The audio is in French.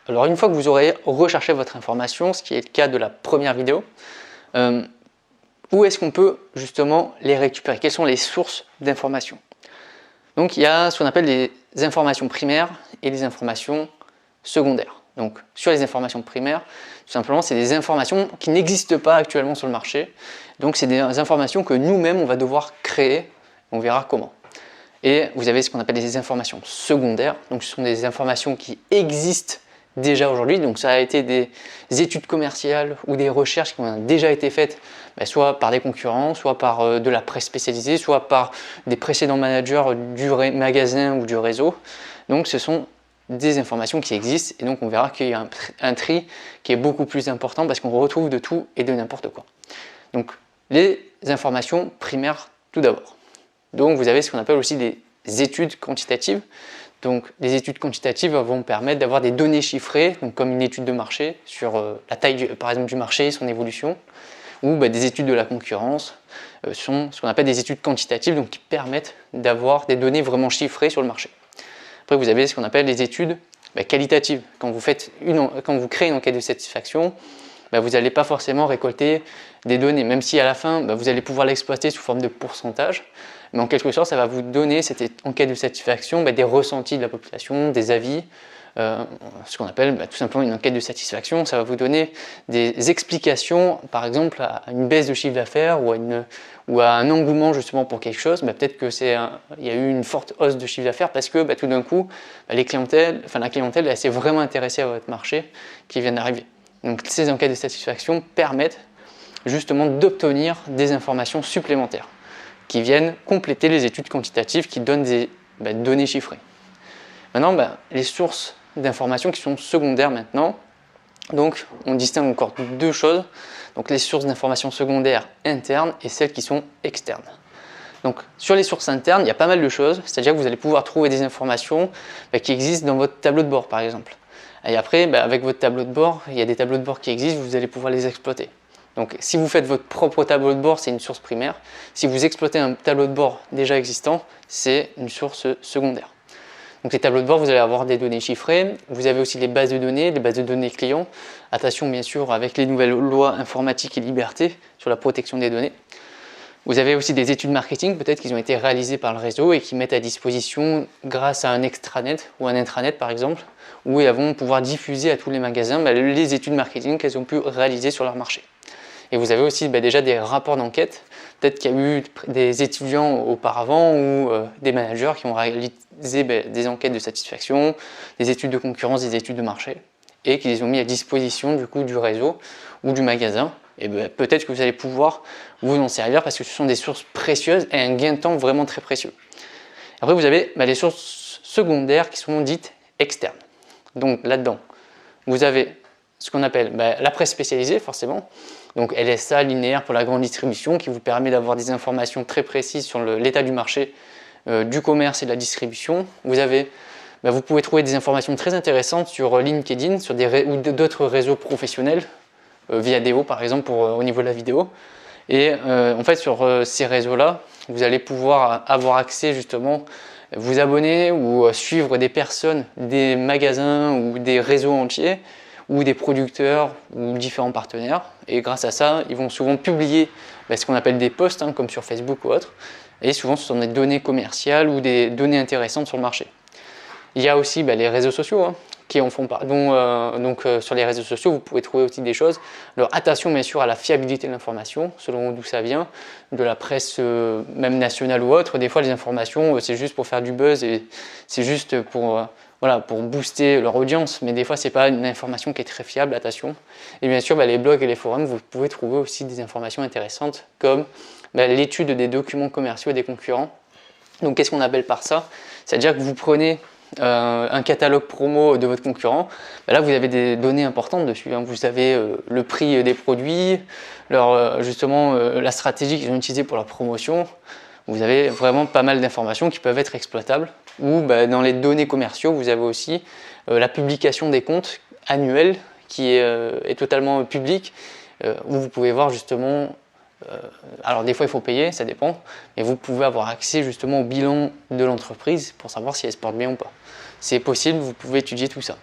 Alors une fois que vous aurez recherché votre information, ce qui est le cas de la première vidéo, où est-ce qu'on peut justement les récupérer? Quelles sont les sources d'informations? Donc il y a ce qu'on appelle les informations primaires et les informations secondaires. Donc sur les informations primaires, tout simplement c'est des informations qui n'existent pas actuellement sur le marché. Donc c'est des informations que nous-mêmes on va devoir créer, on verra comment. Et vous avez ce qu'on appelle des informations secondaires, donc ce sont des informations qui existent déjà aujourd'hui, donc ça a été des études commerciales ou des recherches qui ont déjà été faites, soit par des concurrents, soit par de la presse spécialisée, soit par des précédents managers du magasin ou du réseau. Donc ce sont des informations qui existent et donc on verra qu'il y a un tri qui est beaucoup plus important parce qu'on retrouve de tout et de n'importe quoi. Donc les informations primaires tout d'abord. Donc vous avez ce qu'on appelle aussi des études quantitatives. Donc les études quantitatives vont permettre d'avoir des données chiffrées, donc comme une étude de marché sur la taille par exemple du marché, son évolution, ou des études de la concurrence, sont ce qu'on appelle des études quantitatives, donc qui permettent d'avoir des données vraiment chiffrées sur le marché. Après vous avez ce qu'on appelle les études qualitatives. Quand vous créez une enquête de satisfaction, vous n'allez pas forcément récolter des données, même si à la fin vous allez pouvoir l'exploiter sous forme de pourcentage, mais en quelque sorte ça va vous donner cette enquête de satisfaction, des ressentis de la population, des avis, ce qu'on appelle tout simplement une enquête de satisfaction. Ça va vous donner des explications, par exemple à une baisse de chiffre d'affaires ou à un engouement justement pour quelque chose. Peut-être qu'il y a eu une forte hausse de chiffre d'affaires parce que tout d'un coup la clientèle elle s'est vraiment intéressée à votre marché qui vient d'arriver. Donc ces enquêtes de satisfaction permettent justement d'obtenir des informations supplémentaires qui viennent compléter les études quantitatives qui donnent des données chiffrées. Maintenant, les sources d'informations qui sont secondaires maintenant. Donc on distingue encore deux choses. Donc les sources d'informations secondaires internes et celles qui sont externes. Donc sur les sources internes, il y a pas mal de choses, c'est-à-dire que vous allez pouvoir trouver des informations qui existent dans votre tableau de bord par exemple. Et après, avec votre tableau de bord, il y a des tableaux de bord qui existent, vous allez pouvoir les exploiter. Donc si vous faites votre propre tableau de bord, c'est une source primaire. Si vous exploitez un tableau de bord déjà existant, c'est une source secondaire. Donc les tableaux de bord, vous allez avoir des données chiffrées. Vous avez aussi les bases de données clients. Attention bien sûr avec les nouvelles lois informatiques et liberté sur la protection des données. Vous avez aussi des études marketing, peut-être qu'ils ont été réalisées par le réseau et qui mettent à disposition grâce à un extranet ou un intranet par exemple, où elles vont pouvoir diffuser à tous les magasins les études marketing qu'elles ont pu réaliser sur leur marché. Et vous avez aussi déjà des rapports d'enquête, peut-être qu'il y a eu des étudiants auparavant ou des managers qui ont réalisé des enquêtes de satisfaction, des études de concurrence, des études de marché, et qui les ont mis à disposition du réseau ou du magasin. Et peut-être que vous allez pouvoir vous en servir parce que ce sont des sources précieuses et un gain de temps vraiment très précieux. Après vous avez les sources secondaires qui sont dites externes. Donc là-dedans, vous avez ce qu'on appelle la presse spécialisée forcément, donc LSA, linéaire pour la grande distribution qui vous permet d'avoir des informations très précises sur l'état du marché, du commerce et de la distribution. Vous pouvez trouver des informations très intéressantes sur LinkedIn ou d'autres réseaux professionnels, Viadeo par exemple au niveau de la vidéo. Et en fait sur ces réseaux-là, vous allez pouvoir avoir accès justement, vous abonner ou suivre des personnes, des magasins ou des réseaux entiers ou des producteurs ou différents partenaires. Et grâce à ça, ils vont souvent publier ce qu'on appelle des posts comme sur Facebook ou autre. Et souvent ce sont des données commerciales ou des données intéressantes sur le marché. Il y a aussi les réseaux sociaux qui en font part. Sur les réseaux sociaux, vous pouvez trouver aussi des choses. Alors attention bien sûr à la fiabilité de l'information, selon d'où ça vient, de la presse même nationale ou autre. Des fois les informations c'est juste pour faire du buzz et c'est juste pour booster leur audience, mais des fois c'est pas une information qui est très fiable, attention. Et bien sûr les blogs et les forums, vous pouvez trouver aussi des informations intéressantes comme l'étude des documents commerciaux des concurrents. Donc qu'est-ce qu'on appelle par ça? C'est-à-dire que vous prenez un catalogue promo de votre concurrent, là vous avez des données importantes dessus, vous avez le prix des produits, la stratégie qu'ils ont utilisée pour leur promotion. Vous avez vraiment pas mal d'informations qui peuvent être exploitables. Ou dans les données commerciaux, vous avez aussi la publication des comptes annuels qui est totalement publique, où vous pouvez voir justement, alors des fois il faut payer, ça dépend, mais vous pouvez avoir accès justement au bilan de l'entreprise pour savoir si elle se porte bien ou pas. C'est possible, vous pouvez étudier tout ça.